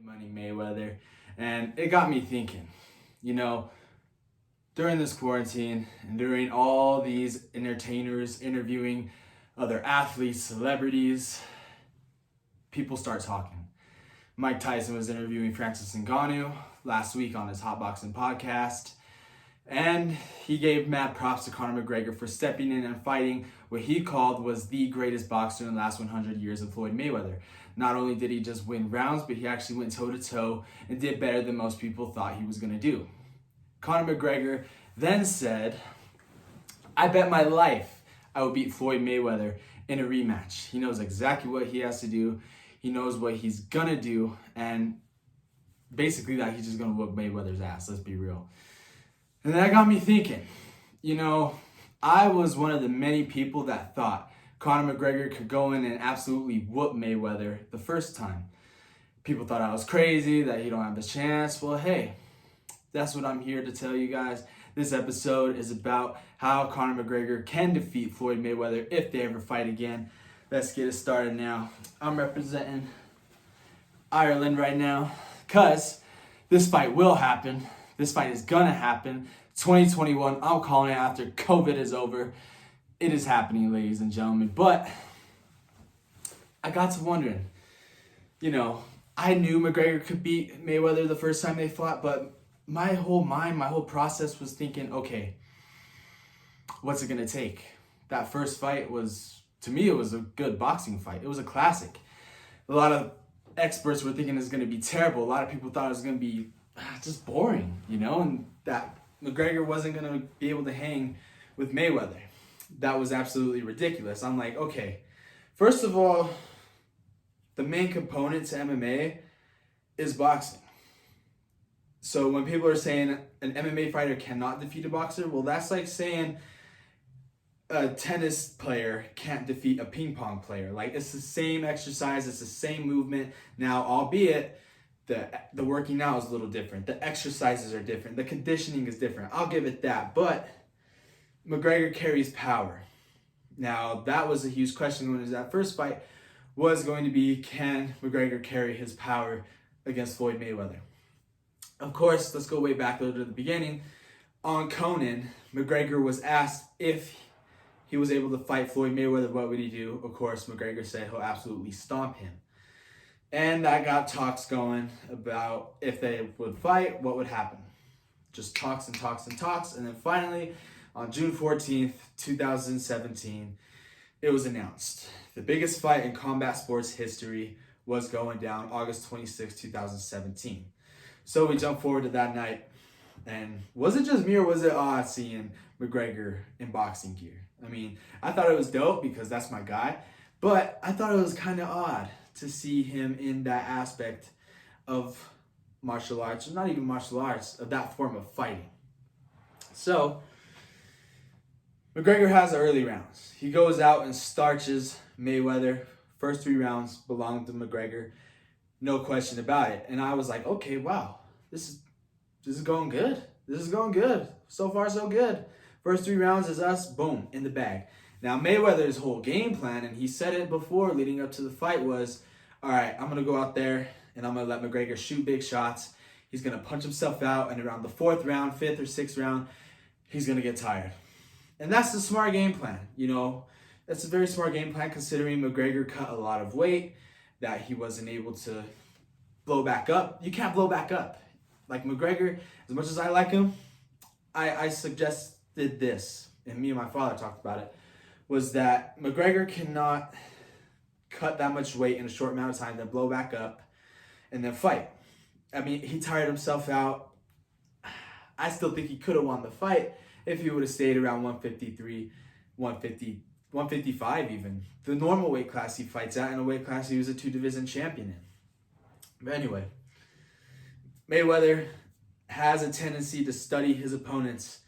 Money Mayweather, and it got me thinking, you know, during this quarantine and during all these entertainers interviewing other athletes, celebrities, people start talking. Mike Tyson was interviewing Francis Ngannou last week on his Hot Boxing podcast, and he gave mad props to Conor McGregor for stepping in and fighting what he called was the greatest boxer in the last 100 years of Floyd Mayweather. Not only did he just win rounds, but he actually went toe-to-toe and did better than most people thought he was going to do. Conor McGregor then said, "I bet my life I will beat Floyd Mayweather in a rematch." He knows exactly what he has to do. He knows what he's going to do, and basically that he's just going to whoop Mayweather's ass, let's be real. And that got me thinking, I was one of the many people that thought Conor McGregor could go in and absolutely whoop Mayweather the first time. People thought I was crazy, that he don't have a chance. Well, hey, that's what I'm here to tell you guys. This episode is about how Conor McGregor can defeat Floyd Mayweather if they ever fight again. Let's get it started now. I'm representing Ireland right now because this fight will happen. This fight is gonna happen. 2021, I'm calling it after COVID is over. It is happening, ladies and gentlemen. But I got to wondering, I knew McGregor could beat Mayweather the first time they fought, but my whole process was thinking, okay, what's it gonna take? That first fight was, to me, it was a good boxing fight. It was a classic. A lot of experts were thinking it was gonna be terrible. A lot of people thought it was gonna be just boring, and that McGregor wasn't gonna be able to hang with Mayweather. That was absolutely ridiculous. I'm like, okay, first of all, the main component to MMA is boxing. So when people are saying an MMA fighter cannot defeat a boxer, well, that's like saying a tennis player can't defeat a ping pong player. Like, it's the same exercise, it's the same movement. Now, albeit the working out is a little different, the exercises are different, the conditioning is different. I'll give it that, but McGregor carries power. Now, that was a huge question when that first fight was going to be, can McGregor carry his power against Floyd Mayweather? Of course, let's go way back to the beginning. On Conan, McGregor was asked if he was able to fight Floyd Mayweather, what would he do? Of course, McGregor said he'll absolutely stomp him. And that got talks going about if they would fight, what would happen. Just talks and talks and talks. And then finally, on June 14th, 2017, it was announced. The biggest fight in combat sports history was going down August 26, 2017. So we jump forward to that night. And was it just me or was it odd seeing McGregor in boxing gear? I mean, I thought it was dope because that's my guy. But I thought it was kind of odd to see him in that aspect of martial arts, not even martial arts, of that form of fighting. So, McGregor has the early rounds. He goes out and starches Mayweather. First 3 rounds belong to McGregor. No question about it. And I was like, okay, wow, this is going good. This is going good. So far, so good. First 3 rounds is us, boom, in the bag. Now, Mayweather's whole game plan, and he said it before leading up to the fight, was, all right, I'm going to go out there and I'm going to let McGregor shoot big shots. He's going to punch himself out, and around the 4th round, 5th or 6th round, he's going to get tired. And that's the smart game plan, That's a very smart game plan considering McGregor cut a lot of weight, that he wasn't able to blow back up. You can't blow back up. Like McGregor, as much as I like him, I suggested this, and me and my father talked about it, was that McGregor cannot cut that much weight in a short amount of time, then blow back up, and then fight. I mean, he tired himself out. I still think he could have won the fight if he would have stayed around 153, 150, 155 even. The normal weight class he fights at, and a weight class he was a 2-division champion in. But anyway, Mayweather has a tendency to study his opponents.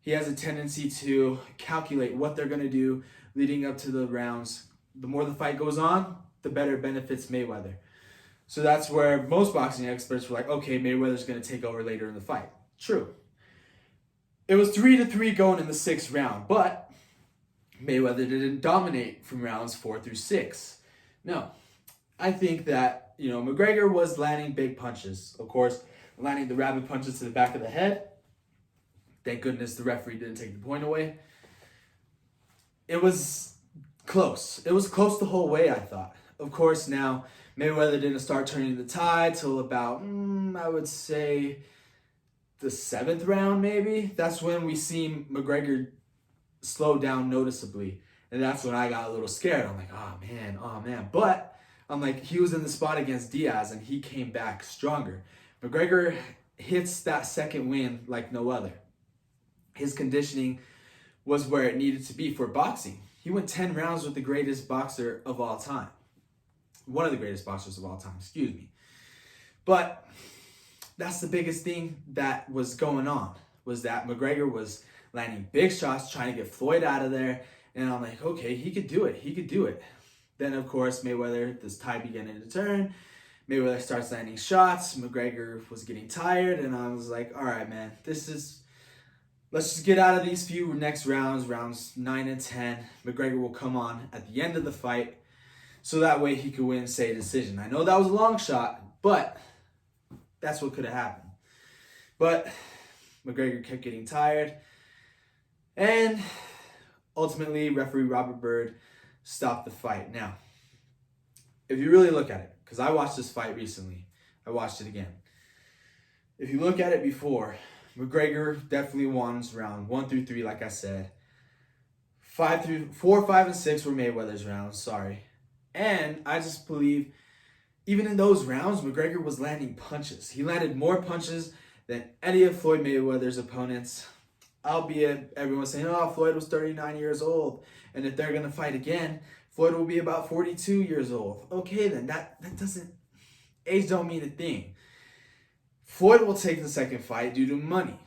He has a tendency to calculate what they're going to do leading up to the rounds. The more the fight goes on, the better it benefits Mayweather. So that's where most boxing experts were like, okay, Mayweather's going to take over later in the fight. True. It was 3-3 going in the 6th round, but Mayweather didn't dominate from rounds 4 through 6. No. I think that, McGregor was landing big punches. Of course, landing the rapid punches to the back of the head. Thank goodness the referee didn't take the point away. It was close. It was close the whole way, I thought. Of course, now Mayweather didn't start turning the tide till about, I would say, the 7th round, maybe. That's when we seen McGregor slow down noticeably. And that's when I got a little scared. I'm like, oh man. But I'm like, he was in the spot against Diaz and he came back stronger. McGregor hits that second win like no other. His conditioning was where it needed to be for boxing. He went 10 rounds with the greatest boxer of all time. One of the greatest boxers of all time, excuse me. But that's the biggest thing that was going on, was that McGregor was landing big shots, trying to get Floyd out of there. And I'm like, okay, he could do it. Then, of course, Mayweather, this tide beginning to turn. Mayweather starts landing shots. McGregor was getting tired. And I was like, all right, man, let's just get out of these few next rounds 9 and 10. McGregor will come on at the end of the fight, so that way he could win, say, a decision. I know that was a long shot, but that's what could have happened. But McGregor kept getting tired. And ultimately, referee Robert Byrd stopped the fight. Now, if you really look at it, because I watched this fight recently. I watched it again. If you look at it before, McGregor definitely won round 1 through 3, like I said. 4, 5, and 6 were Mayweather's rounds, sorry. And I just believe, even in those rounds, McGregor was landing punches. He landed more punches than any of Floyd Mayweather's opponents. Albeit, everyone's saying, oh, Floyd was 39 years old. And if they're going to fight again, Floyd will be about 42 years old. Okay, then, that doesn't, age don't mean a thing. Floyd will take the second fight due to money.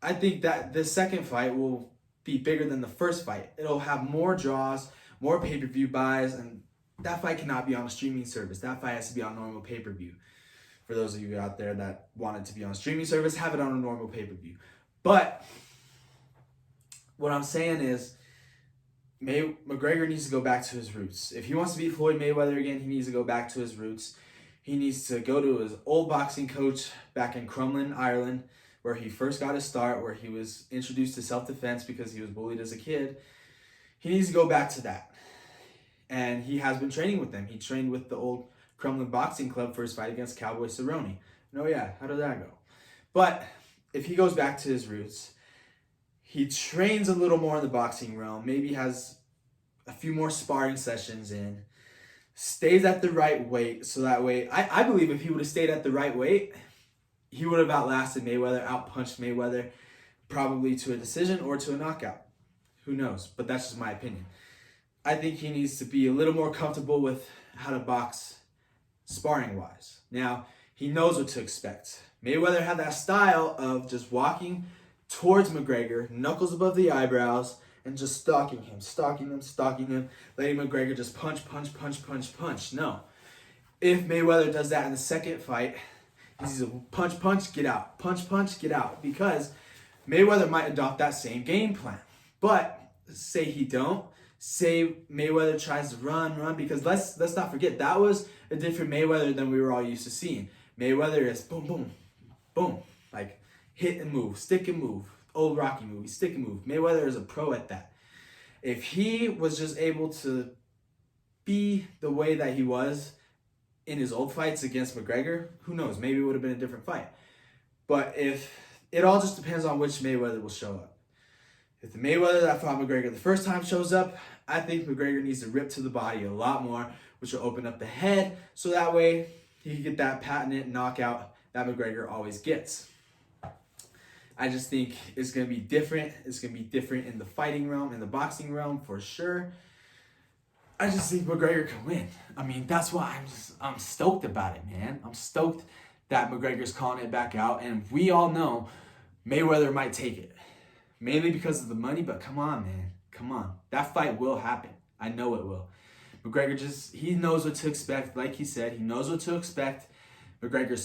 I think that the second fight will be bigger than the first fight. It'll have more draws, more pay-per-view buys, and that fight cannot be on a streaming service. That fight has to be on normal pay-per-view. For those of you out there that want it to be on a streaming service, have it on a normal pay-per-view. But what I'm saying is, McGregor needs to go back to his roots. If he wants to beat Floyd Mayweather again, he needs to go back to his roots. He needs to go to his old boxing coach back in Crumlin, Ireland, where he first got his start, where he was introduced to self-defense because he was bullied as a kid. He needs to go back to that. And he has been training with them. He trained with the old Crumlin Boxing Club for his fight against Cowboy Cerrone. Oh yeah, how did that go? But if he goes back to his roots, he trains a little more in the boxing realm, maybe has a few more sparring sessions in, stays at the right weight, so that way, I believe if he would have stayed at the right weight, he would have outlasted Mayweather, outpunched Mayweather, probably to a decision or to a knockout. Who knows? But that's just my opinion. I think he needs to be a little more comfortable with how to box sparring-wise. Now, he knows what to expect. Mayweather had that style of just walking towards McGregor, knuckles above the eyebrows, and just stalking him, letting McGregor just punch. No. If Mayweather does that in the second fight, he's a punch, get out. Punch, get out. Because Mayweather might adopt that same game plan. But say he don't. Say Mayweather tries to run, because let's not forget, that was a different Mayweather than we were all used to seeing. Mayweather is boom, like hit and move, stick and move. Old Rocky movie, stick and move. Mayweather is a pro at that. If he was just able to be the way that he was in his old fights against McGregor, who knows, maybe it would have been a different fight. But if it all just depends on which Mayweather will show up. If the Mayweather that fought McGregor the first time shows up, I think McGregor needs to rip to the body a lot more, which will open up the head, so that way he can get that patented knockout that McGregor always gets. I just think it's going to be different. It's going to be different in the fighting realm, in the boxing realm for sure. I just think McGregor can win. I mean, that's why I'm stoked about it, man. I'm stoked that McGregor's calling it back out, and we all know Mayweather might take it. Mainly because of the money, but come on, man. Come on. That fight will happen. I know it will. McGregor he knows what to expect. Like he said, he knows what to expect. McGregor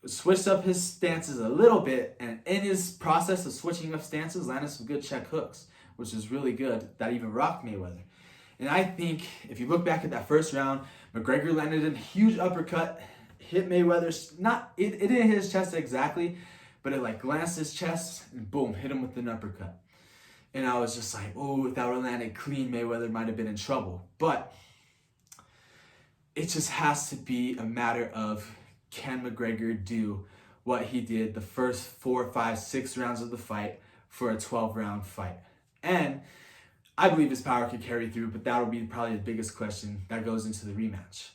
switched up his stances a little bit, and in his process of switching up stances, landed some good check hooks, which is really good. That even rocked Mayweather. And I think if you look back at that first round, McGregor landed a huge uppercut, hit Mayweather's, it didn't hit his chest exactly, but it like glanced his chest and boom, hit him with an uppercut. And I was just like, oh, if that would have landed clean, Mayweather might have been in trouble. But it just has to be a matter of, can McGregor do what he did the first 4, 5, 6 rounds of the fight for a 12-round fight? And I believe his power could carry through, but that'll be probably the biggest question that goes into the rematch.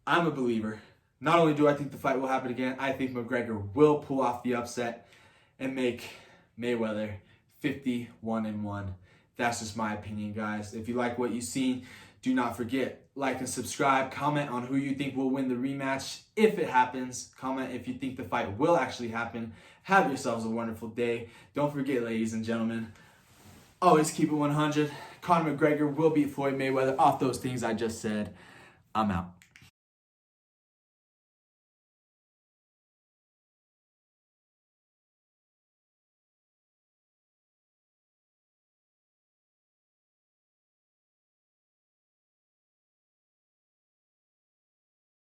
I'm a believer. Not only do I think the fight will happen again, I think McGregor will pull off the upset and make Mayweather 51-1. That's just my opinion, guys. If you like what you've seen, do not forget, like and subscribe. Comment on who you think will win the rematch if it happens. Comment if you think the fight will actually happen. Have yourselves a wonderful day. Don't forget, ladies and gentlemen, always keep it 100. Conor McGregor will beat Floyd Mayweather off those things I just said. I'm out.